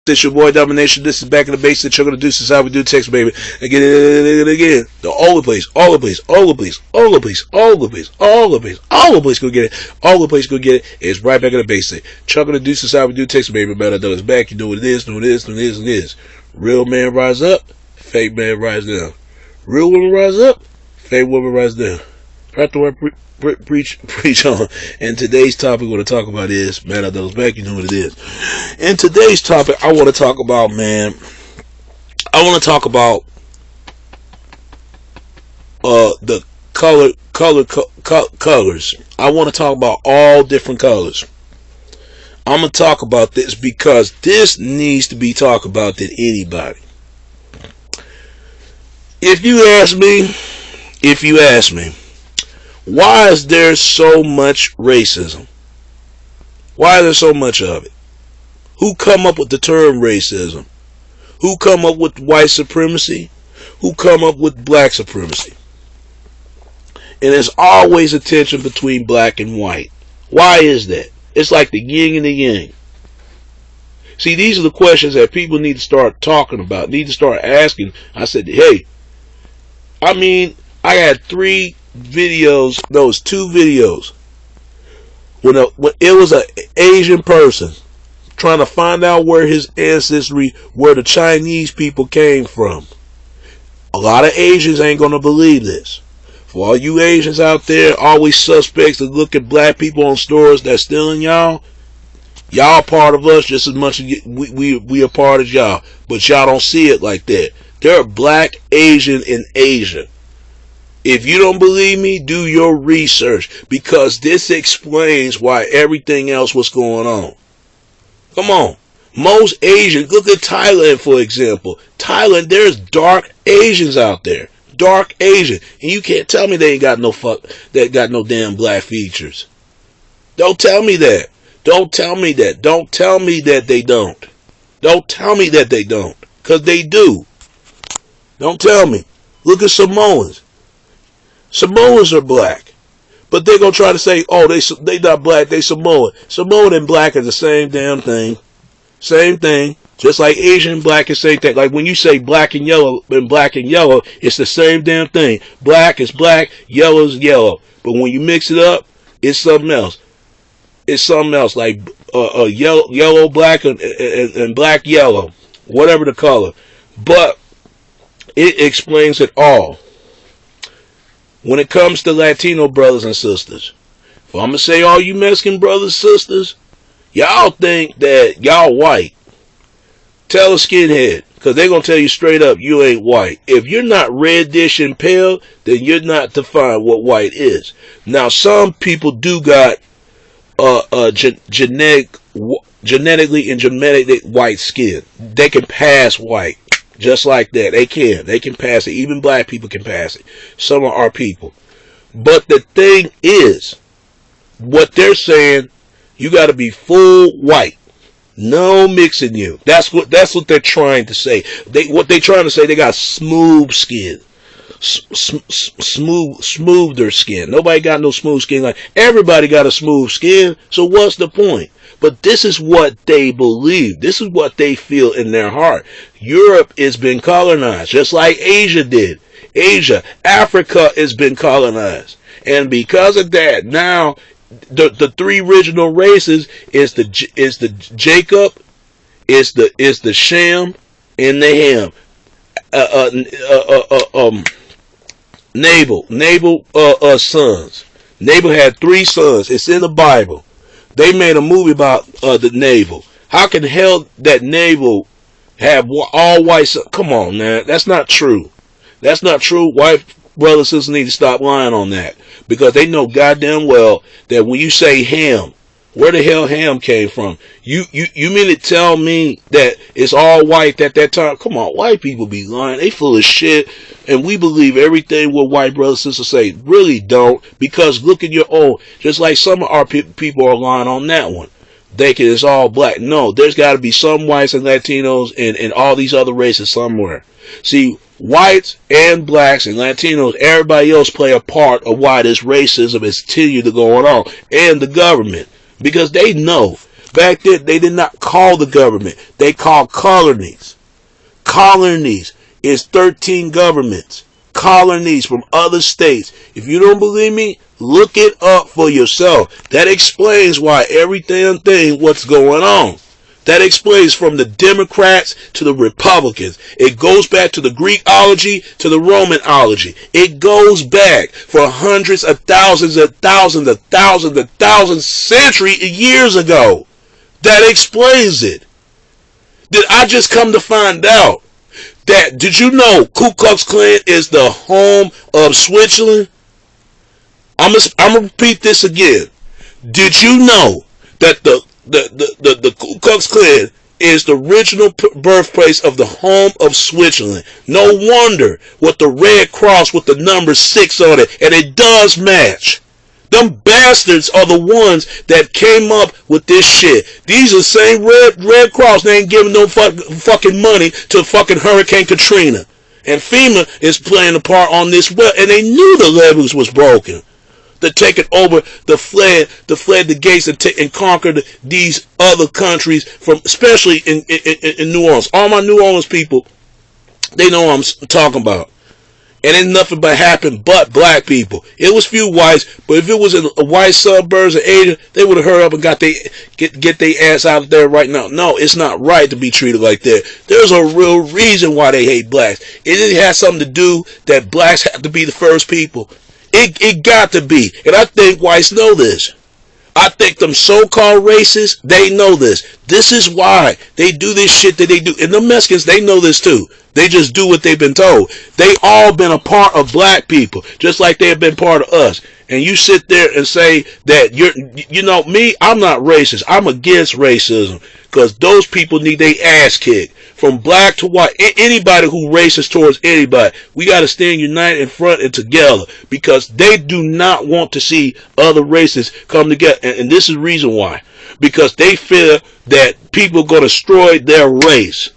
It's your boy Domination. This is Back in the Base. That you're gonna do. This is how we do text, baby. Again, again. All the place, all the place, all the place, all the place, all the place, all the place, all the place. Go get it. All the place. Go get it. It's right back in the base. Chuck gonna do. This is how we do text, baby. Man, I know it's back. You know what it is. Know what it is. Know what it is. Know what it is. Real man rise up. Fake man rise down. Real woman rise up. Fake woman rise down. Right the word. Preach on. And today's topic we're going to talk about is, man, I know it's back, you know what it is. In today's topic, I want to talk about, the colors. I want to talk about all different colors. I'm going to talk about this because this needs to be talked about than anybody. If you ask me, why is there so much racism? Why is there so much of it? Who come up with the term racism? Who come up with white supremacy? Who come up with black supremacy? And there's always a tension between black and white. Why is that? It's like the yin and the yang. See, these are the questions that people need to start talking about, need to start asking. I said, hey, I had two videos when it was an Asian person trying to find out where his ancestry, where the Chinese people came from. A lot of Asians ain't gonna believe this. For all you Asians out there, always suspects that look at black people on stores that's stealing y'all part of us just as much as we are part of y'all, but y'all don't see it like that. There are black Asian in Asia. If you don't believe me, do your research, because this explains why everything else was going on. Come on. Most Asians, look at Thailand for example. Thailand, there's dark Asians out there. Dark Asian. And you can't tell me they ain't got no damn black features. Don't tell me that. Don't tell me that. Don't tell me that they don't. Don't tell me that they don't. Because they do. Don't tell me. Look at Samoans. Samoans are black, but they're going to try to say, oh, they not black, they Samoan. Samoan and black are the same damn thing. Same thing. Just like Asian and black is the same thing. Like when you say black and yellow, it's the same damn thing. Black is black, yellow is yellow. But when you mix it up, it's something else. It's something else, like yellow, black, and black, yellow. Whatever the color. But it explains it all. When it comes to Latino brothers and sisters, if I'm going to say all you Mexican brothers and sisters, y'all think that y'all white. Tell a skinhead, because they're going to tell you straight up, you ain't white. If you're not reddish and pale, then you're not defined what white is. Now, some people do got genetically and genetic white skin. They can pass white. Just like that. They can pass it. Even black people can pass it. Some of our people. But the thing is, what they're saying, you got to be full white. No mixing you. That's what they're trying to say. What they're trying to say, they got smooth skin. Smoother skin. Nobody got no smooth skin. Like everybody got a smooth skin. So what's the point? But this is what they believe. This is what they feel in their heart. Europe has been colonized, just like Asia did. Africa has been colonized. And because of that, now the three original races is the Jacob, is the Shem, and the Ham. Nabal sons. Nabal had 3 sons. It's in the Bible. They made a movie about the Nabal. How can hell that Nabal have all white sons? Come on, man. That's not true. That's not true. White brothers and sisters need to stop lying on that. Because they know goddamn well that when you say Ham, where the hell Ham came from? You mean to tell me that it's all white at that time? Come on, white people be lying. They full of shit. And we believe everything what white brothers and sisters say. Really don't. Because look at your own. Just like some of our people are lying on that one. Thinking it's all black. No, there's got to be some whites and Latinos and all these other races somewhere. See, whites and blacks and Latinos, everybody else play a part of why this racism is continued to go on. And the government. Because they know Back then, they did not call the government. They called colonies. Colonies is 13 governments. Colonies from other states. If you don't believe me, look it up for yourself. That explains why every damn thing what's going on. That explains from the Democrats to the Republicans. It goes back to the Greekology to the Romanology. It goes back for hundreds of thousands centuries years ago. That explains it. Did I just come to find out that, did you know Ku Klux Klan is the home of Switzerland? I'm gonna repeat this again. Did you know that the Ku Klux Klan is the original birthplace of the home of Switzerland? No wonder with the red cross with the number 6 on it, and it does match. Them bastards are the ones that came up with this shit. These are the same red cross. They ain't giving no fucking money to fucking Hurricane Katrina. And FEMA is playing a part on this well, and they knew the levees was broken. They're taking over the fled the gates and conquered these other countries, from especially in New Orleans. All my New Orleans people, they know what I'm talking about. And ain't nothing but happened but black people. It was few whites, but if it was in white suburbs of Asia, they would have hurried up and got get their ass out of there right now. No, it's not right to be treated like that. There's a real reason why they hate blacks. It has something to do that blacks have to be the first people. It got to be. And I think whites know this. I think them so-called racists, they know this. This is why they do this shit that they do. And the Mexicans, they know this too. They just do what they've been told. They all been a part of black people, just like they have been part of us. And you sit there and say that you know me, I'm not racist. I'm against racism, because those people need their ass kicked. From black to white, anybody who racist towards anybody, we got to stand united in front and together, because they do not want to see other races come together. And this is the reason why. Because they fear that people are going to destroy their race.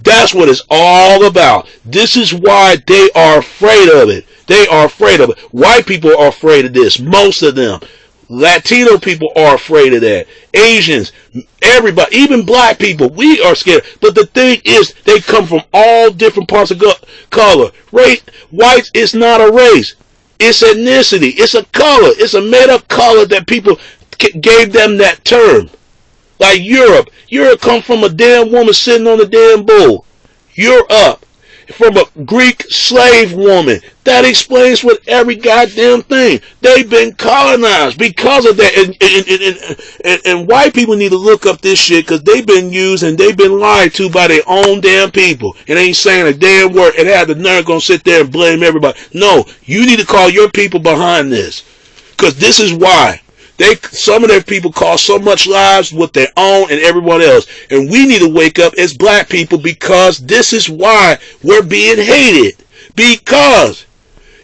That's what it's all about. This is why they are afraid of it. They are afraid of it. White people are afraid of this. Most of them. Latino people are afraid of that. Asians, everybody, even black people, we are scared. But the thing is, they come from all different parts of color. Race, whites is not a race. It's ethnicity. It's a color. It's a made-up color that people gave them that term. Like Europe. Europe come from a damn woman sitting on a damn bull. Europe. From a Greek slave woman. That explains what every goddamn thing. They've been colonized because of that. And white people need to look up this shit, because they've been used and they've been lied to by their own damn people. And ain't saying a damn word and have the nerve gonna sit there and blame everybody. No, you need to call your people behind this. Because this is why. Some of their people cost so much lives with their own and everyone else. And we need to wake up as black people, because this is why we're being hated. Because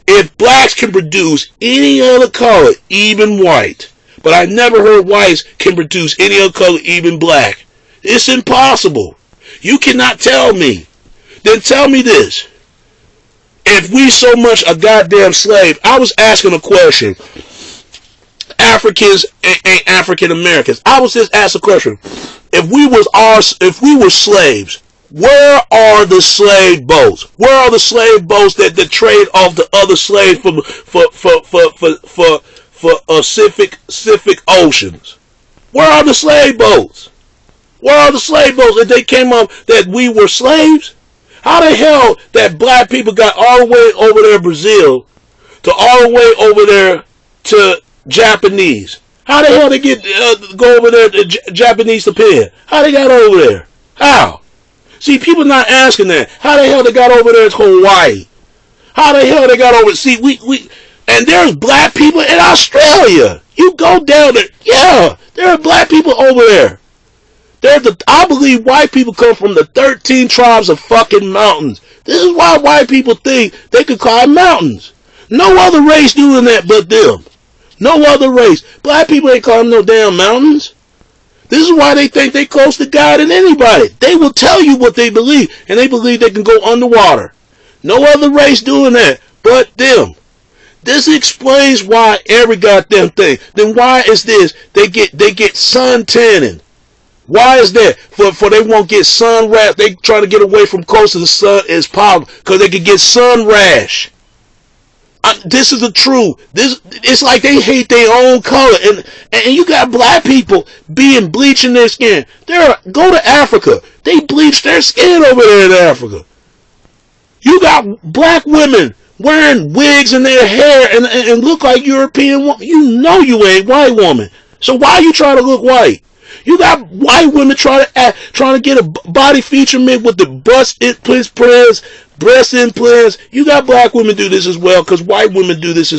if blacks can produce any other color, even white, but I never heard whites can produce any other color, even black. It's impossible. You cannot tell me. Then tell me this. If we so much a goddamn slave, I was asking a question. Africans ain't African Americans. I was just asking a question. If we were slaves, where are the slave boats? Where are the slave boats that trade off the other slaves for Pacific Oceans? Where are the slave boats? Where are the slave boats that they came up that we were slaves? How the hell that black people got all the way over there Brazil to all the way over there to Japanese? How the hell they go over there to Japanese Japan? How they got over there? How? See, people not asking that. How the hell they got over there to Hawaii? How the hell they got over? See, and there's black people in Australia. You go down there, yeah, there are black people over there. I believe white people come from the 13 tribes of fucking mountains. This is why white people think they could climb mountains. No other race doing that but them. No other race. Black people ain't climbing no damn mountains. This is why they think they close to God than anybody. They will tell you what they believe, and they believe they can go underwater. No other race doing that but them. This explains why every goddamn thing. Then why is this? They get sun tanning. Why is that? For they won't get sun rash. They try to get away from close to the sun as possible because they could get sun rash. This is the truth. It's like they hate their own color, and you got black people bleaching their skin. Go to Africa. They bleach their skin over there in Africa. You got black women wearing wigs in their hair and look like European women. You know you ain't white woman. So why you trying to look white? You got white women trying to get a body feature made with the breast implants. You got black women do this as well because white women do this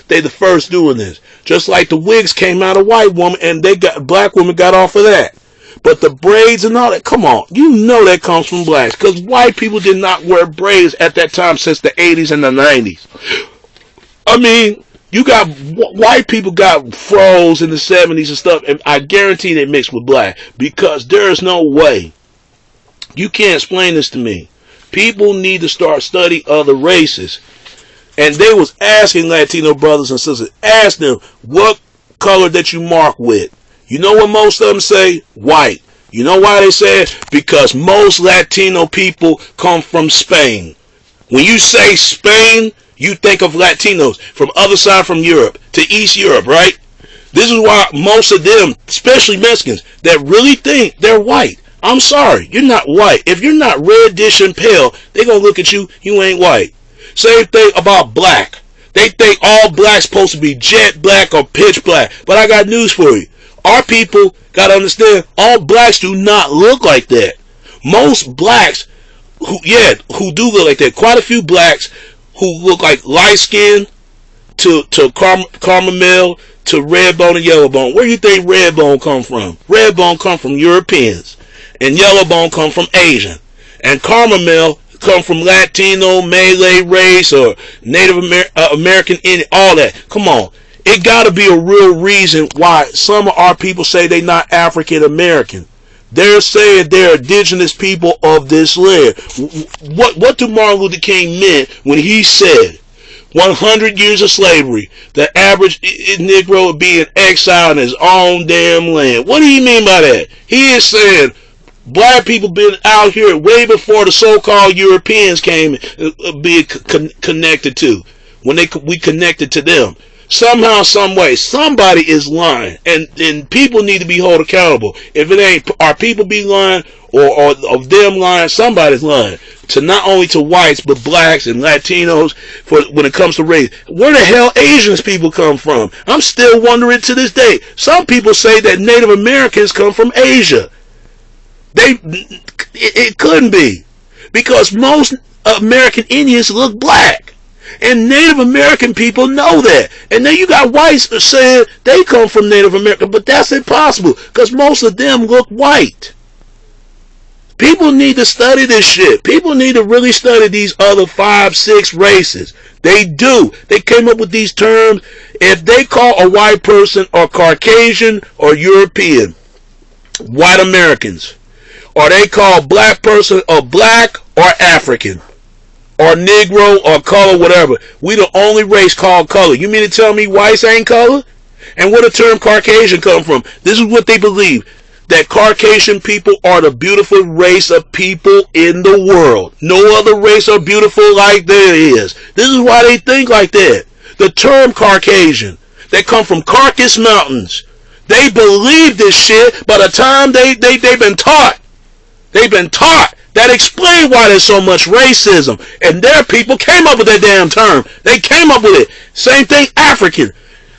they the first doing this. Just like the wigs came out of white woman and black women got off of that. But the braids and all that, come on, you know that comes from blacks because white people did not wear braids at that time since the 80s and the 90s. I mean, you got white people got froze in the 70s and stuff, and I guarantee they mixed with black because there is no way. You can't explain this to me. People need to start studying other races. And they was asking Latino brothers and sisters, ask them what color that you mark with. You know what most of them say? White. You know why they say it? Because most Latino people come from Spain. When you say Spain, you think of Latinos from other side from Europe to East Europe, right? This is why most of them, especially Mexicans, that really think they're white. I'm sorry, you're not white. If you're not reddish and pale, they're going to look at you, you ain't white. Same thing about black. They think all black's supposed to be jet black or pitch black. But I got news for you. Our people got to understand, all blacks do not look like that. Most blacks, who do look like that. Quite a few blacks who look like light skin to caramel to red bone and yellow bone. Where do you think red bone come from? Red bone come from Europeans. And yellow bone come from Asian. And caramel come from Latino, Malay race, or Native American Indian, all that. Come on. It got to be a real reason why some of our people say they're not African American. They're saying they're indigenous people of this land. What did Martin Luther King mean when he said 100 years of slavery, the average Negro would be in exile in his own damn land? What do you mean by that? He is saying black people been out here way before the so-called Europeans came being connected to. When we connected to them. Somehow, some way, somebody is lying, and people need to be held accountable. If it ain't our people be lying or of them lying, somebody's lying. To not only to whites but blacks and Latinos when it comes to race. Where the hell Asians people come from? I'm still wondering to this day. Some people say that Native Americans come from Asia. It couldn't be, because most American Indians look black. And Native American people know that. And then you got whites saying they come from Native America, but that's impossible because most of them look white. People need to study this shit. People need to really study these other 5, 6 races. They do. They came up with these terms. If they call a white person or Caucasian or European, white Americans, or they call black person or black or African, or Negro, or color, whatever. We the only race called color. You mean to tell me whites ain't color? And where the term Caucasian come from? This is what they believe. That Caucasian people are the beautiful race of people in the world. No other race are beautiful like there is. This is why they think like that. The term Caucasian, they come from Caucasus Mountains. They believe this shit by the time they've been taught. They've been taught. That explains why there's so much racism. And their people came up with that damn term. They came up with it. Same thing, African.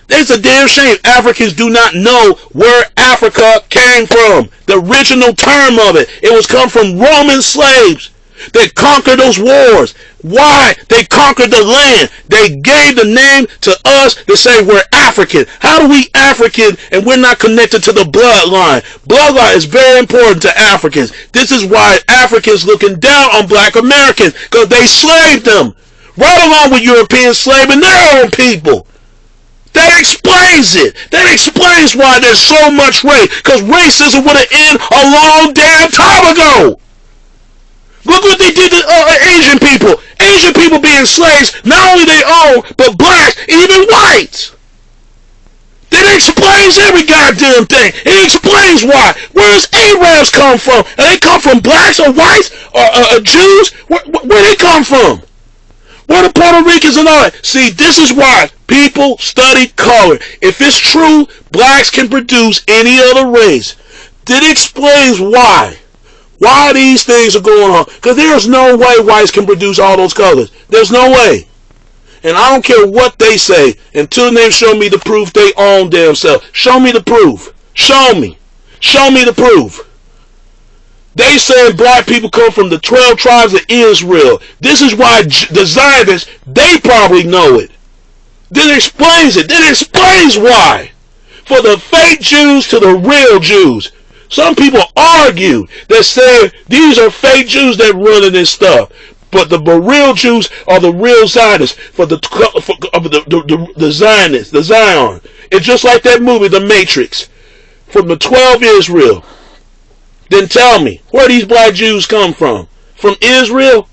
It's a damn shame Africans do not know where Africa came from. The original term of it. It was come from Roman slaves that conquered those wars. Why? They conquered the land. They gave the name to us to say we're African. How do we African and we're not connected to the bloodline? Bloodline is very important to Africans. This is why Africans looking down on black Americans, because they slaved them. Right along with Europeans slaving their own people. That explains it. That explains why there's so much race. Because racism would have ended a long damn time ago. Look what they did to Asian people. Asian people being slaves, not only they own, but blacks, even whites. That explains every goddamn thing. It explains why. Where does Arabs come from? And they come from blacks or whites or Jews? Where they come from? Where the Puerto Ricans and all that? See, this is why people study color. If it's true, blacks can produce any other race. That explains why. Why these things are going on. Because there's no way whites can produce all those colors. There's no way. And I don't care what they say until they show me the proof they own damn self. Show me the proof. Show me. Show me the proof. They said black people come from the 12 tribes of Israel. This is why the Zionists, they probably know it. That explains it. That explains why. For the fake Jews to the real Jews. Some people argue that say these are fake Jews that running this stuff. But the real Jews are the real Zionists for the Zionists, the Zion. It's just like that movie, The Matrix, from the 12 Israel. Then tell me, where these black Jews come from? From Israel?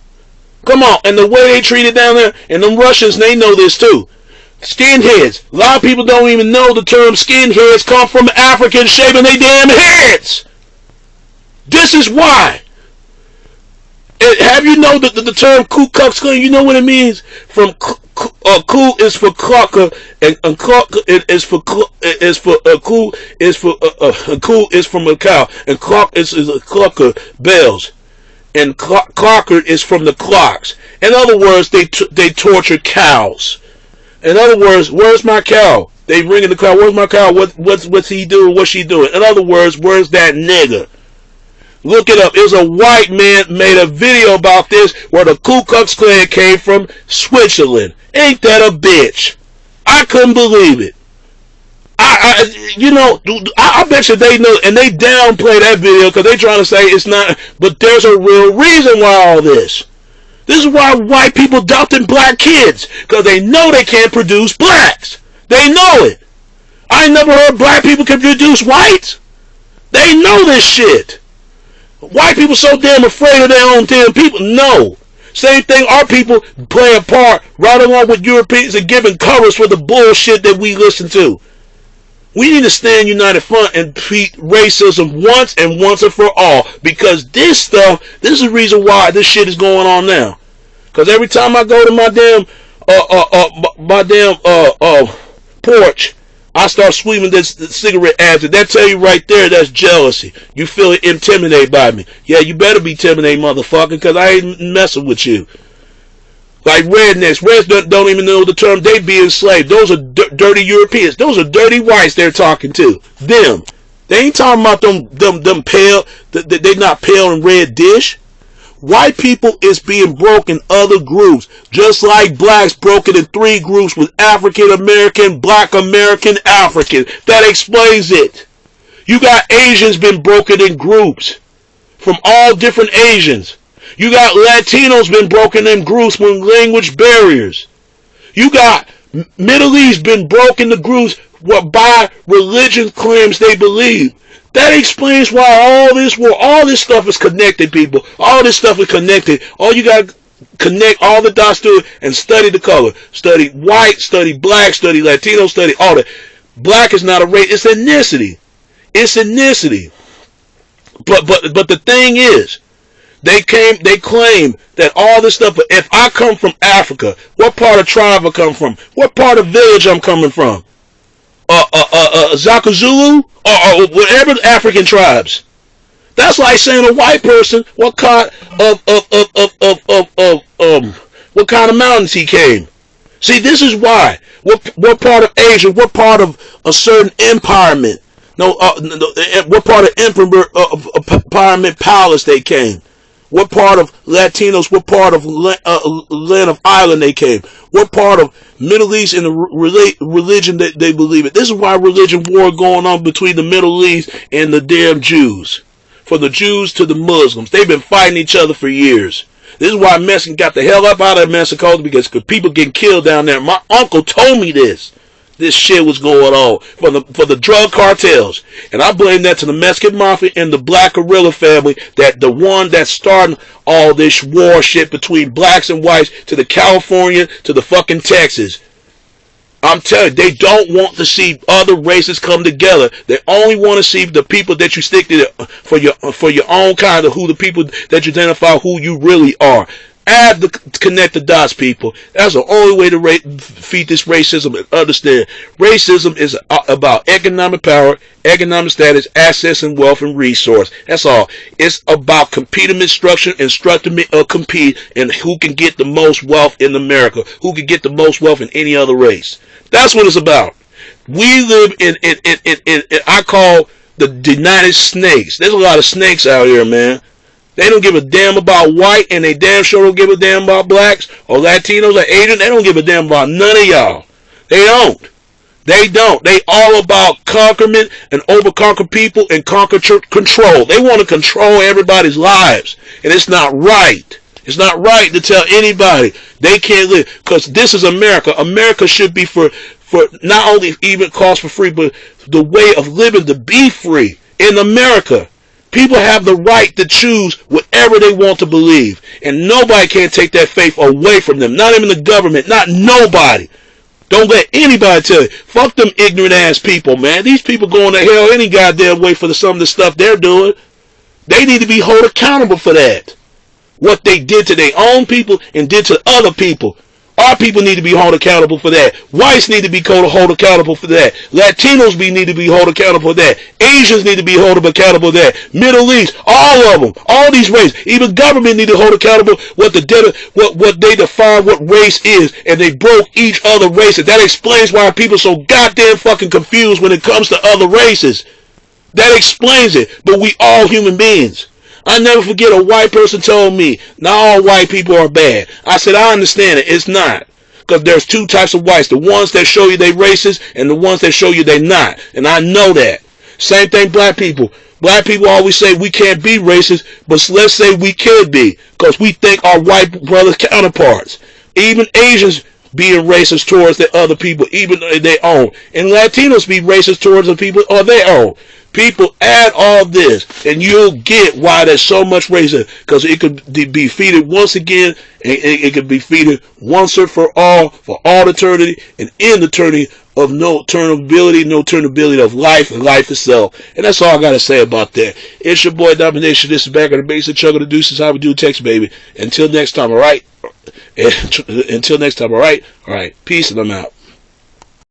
Come on, and the way they treated down there, and them Russians, they know this too. Skinheads. A lot of people don't even know the term skinheads come from Africans shaving their damn heads. This is why. Have you know that the term Ku Klux Klan? You know what it means? From Ku is for clucker, and cluck is for Ku is from a cow, and clock is a clucker bells, and clocker is from the clocks. In other words, they torture cows. In other words, where's my cow? They ringing the cow. Where's my cow? What's he doing? What's she doing? In other words, where's that nigger? Look it up. It was a white man made a video about this where the Ku Klux Klan came from Switzerland. Ain't that a bitch? I couldn't believe it. I bet you they know, and they downplay that video because they trying to say it's not, but there's a real reason why all this. This is why white people adopting black kids, because they know they can't produce blacks. They know it. I ain't never heard black people can produce whites. They know this shit. White people so damn afraid of their own damn people. No. Same thing, our people play a part right along with Europeans and giving covers for the bullshit that we listen to. We need to stand united front and defeat racism once and for all. Because this stuff, this is the reason why this shit is going on now. Because every time I go to my damn porch, I start sweeping this cigarette ads. That tell you right there, that's jealousy. You feel intimidated by me. Yeah, you better be intimidated, motherfucker, because I ain't messing with you. Like rednecks. Reds don't even know the term they be enslaved. Those are dirty Europeans. Those are dirty whites they're talking to. Them. They ain't talking about them pale. They not pale and red dish. White people is being broken other groups, just like blacks broken in 3 groups with African American, Black American, African. That explains it. You got Asians been broken in groups from all different Asians. You got Latinos been broken in groups with language barriers. You got Middle East been broken in groups by religion claims they believe. That explains why all this stuff is connected, people. All this stuff is connected. All you got to connect all the dots to it and study the color. Study white, study black, study Latino, study all that. Black is not a race. It's ethnicity. It's ethnicity. But the thing is, they claim that all this stuff. If I come from Africa, what part of tribe I come from? What part of village I'm coming from? Zakazulu or whatever the African tribes. That's like saying a white person what kind of mountains he came. See, this is why. What part of Asia? What part of a certain empirement? What part of empowerment palace they came? What part of Latinos? What part of land of Ireland they came? What part of Middle East and the religion that they believe in? This is why religion war going on between the Middle East and the damn Jews. From the Jews to the Muslims, they've been fighting each other for years. This is why Mexico got the hell up out of Mexico, because people getting killed down there. My uncle told me this. This shit was going on for the drug cartels, and I blame that to the Mexican mafia and the Black Guerrilla family. That the one that's starting all this war shit between blacks and whites, to the California, to the fucking Texas. I'm telling you, they don't want to see other races come together. They only want to see the people that you stick to for your own kind of who the people that you identify who you really are. Add the connect the dots, people. That's the only way to defeat this racism and understand. Racism is about economic power, economic status, access, and wealth and resource. That's all. It's about competing instruction, compete, and who can get the most wealth in America, who can get the most wealth in any other race. That's what it's about. We live in I call the United Snakes. There's a lot of snakes out here, man. They don't give a damn about white, and they damn sure don't give a damn about blacks or Latinos or Asians. They don't give a damn about none of y'all. They don't. They don't. They all about conquerment and overconquer people and conquer control. They want to control everybody's lives, and it's not right. It's not right to tell anybody they can't live, because this is America. America should be for not only even cost for free, but the way of living to be free in America. People have the right to choose whatever they want to believe, and nobody can take that faith away from them. Not even the government. Not nobody. Don't let anybody tell you. Fuck them ignorant ass people, man. These people going to hell any goddamn way for some of the stuff they're doing. They need to be held accountable for that. What they did to their own people and did to other people. Our people need to be held accountable for that. Whites need to be held accountable for that. Latinos need to be held accountable for that. Asians need to be held accountable for that. Middle East, all of them, all these races, even government need to hold accountable what they define what race is, and they broke each other races. That explains why people are so goddamn fucking confused when it comes to other races. That explains it. But we all human beings. I never forget a white person told me, not all white people are bad. I said, I understand it. It's not. Because there's two types of whites. The ones that show you they racist and the ones that show you they not. And I know that. Same thing black people. Black people always say we can't be racist, but let's say we could be. Because we think our white brother counterparts. Even Asians being racist towards the other people, even their own. And Latinos be racist towards the people of their own. People, add all this, and you'll get why there's so much racism. Because it could be defeated once again, and it could be defeated once and for all eternity, and in eternity of no turnability of life and life itself. And that's all I got to say about that. It's your boy Domination. This is back on the basic chug of the deuces. How we do text, baby. Until next time, all right? Until next time, all right? All right. Peace, and I'm out.